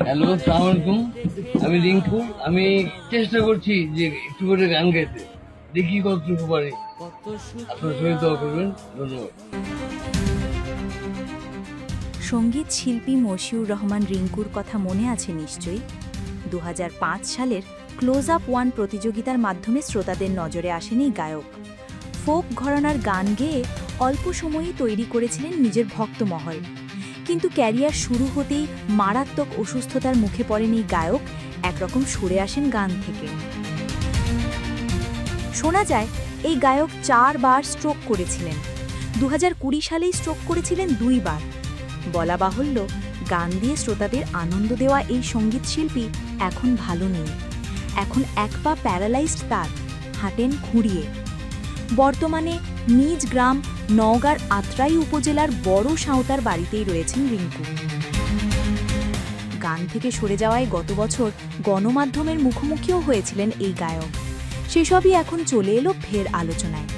Hello, আসসালামু আলাইকুম। আমি রিঙ্কু। আমি চেষ্টা করছি যে একটু করে গান গাইতে, দেখি কতটুকু পারি। আপনার সঙ্গে দোয়া করবেন। ধন্যবাদ। সঙ্গীত শিল্পী মশিউর রহমান রিঙ্কুর কথা মনে আছে নিশ্চয়ই। 2005 সালের ক্লোজ আপ ওয়ান প্রতিযোগিতার মাধ্যমে শ্রোতাদের নজরে আসেন এই গায়ক। ফোক ঘরানার গান গেয়ে অল্প সময়েই তৈরি করেছিলেন নিজের ভক্তমহল। কিন্তু ক্যারিয়ার শুরু হতেই মারাত্মক অসুস্থতার মুখে পড়েন এই গায়ক। একরকম সরে আসেন গান থেকে। শোনা যায় এই গায়ক 4 বার স্ট্রোক করেছিলেন। 2020 সালেই স্ট্রোক করেছিলেন 2 বার। বলা বাহুল্য, গান দিয়ে শ্রোতাদের আনন্দ দেওয়া এই সঙ্গীত শিল্পী এখন ভালো নেই। এখন এক পা প্যারালাইজড, তার হাঁটেন খুঁড়িয়ে। বর্তমানে নিজ গ্রাম নওগাঁর আত্রাই উপজেলার বড় সাঁওতার বাড়িতেই রয়েছেন রিঙ্কু। গান থেকে সরে যাওয়ায় গত বছর গণমাধ্যমের মুখোমুখিও হয়েছিলেন এই গায়ক। সেসবই এখন চলে এলো ফের আলোচনায়।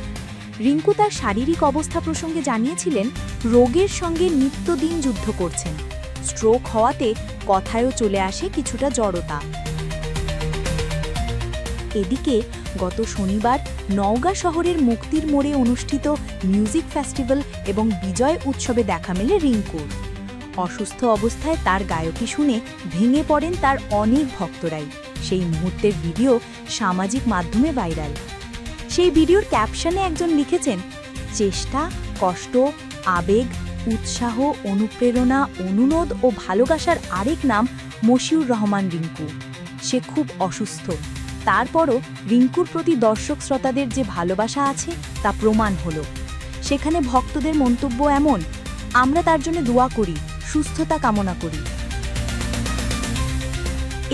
রিঙ্কু তার শারীরিক অবস্থা প্রসঙ্গে জানিয়েছিলেন, রোগের সঙ্গে নিত্যদিন যুদ্ধ করছেন। স্ট্রোক হওয়াতে কথায়ও চলে আসে কিছুটা জড়তা। এদিকে গত শনিবার নওগাঁ শহরের মুক্তির মোড়ে অনুষ্ঠিত মিউজিক ফেস্টিভ্যাল এবং বিজয় উৎসবে দেখা মেলে রিঙ্কুর। অসুস্থ অবস্থায় তার গায়কী শুনে ভেঙে পড়েন তার অনেক ভক্তরাই। সেই মুহূর্তের ভিডিও সামাজিক মাধ্যমে ভাইরাল। সেই ভিডিওর ক্যাপশনে একজন লিখেছেন, চেষ্টা, কষ্ট, আবেগ, উৎসাহ, অনুপ্রেরণা, অনুনোদ ও ভালোবাসার আরেক নাম মশিউর রহমান রিঙ্কু। সে খুব অসুস্থ, তারপরও রিঙ্কুর প্রতি দর্শক শ্রোতাদের যে ভালোবাসা আছে তা প্রমাণ হলো। সেখানে ভক্তদের মন্তব্য এমন, আমরা তার জন্য দোয়া করি, সুস্থতা কামনা করি।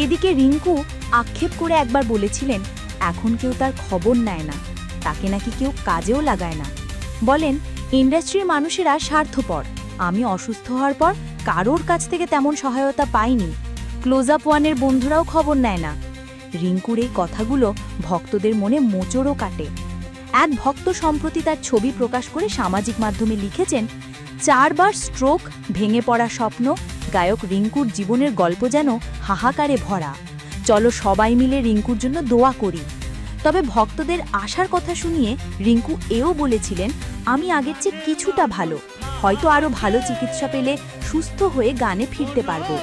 এদিকে রিঙ্কু আক্ষেপ করে একবার বলেছিলেন, এখন কেউ তার খবর নেয় না, তাকে নাকি কেউ কাজেও লাগায় না। বলেন, ইন্ডাস্ট্রির মানুষেরা স্বার্থপর। আমি অসুস্থ হওয়ার পর কারোর কাছ থেকে তেমন সহায়তা পাইনি। ক্লোজ আপ ওয়ানের বন্ধুরাও খবর নেয় না। রিঙ্কুর এই কথাগুলো ভক্তদের মনে মোচড়ও কাটে। এক ভক্ত সম্প্রতি তার ছবি প্রকাশ করে সামাজিক মাধ্যমে লিখেছেন, 4 বার স্ট্রোক, ভেঙে পড়া স্বপ্ন, গায়ক রিঙ্কুর জীবনের গল্প যেন হাহাকারে ভরা। চলো সবাই মিলে রিঙ্কুর জন্য দোয়া করি। তবে ভক্তদের আশার কথা শুনিয়ে রিঙ্কু এও বলেছিলেন, আমি আগের চেয়ে কিছুটা ভালো, হয়তো আরও ভালো চিকিৎসা পেলে সুস্থ হয়ে গানে ফিরতে পারবো।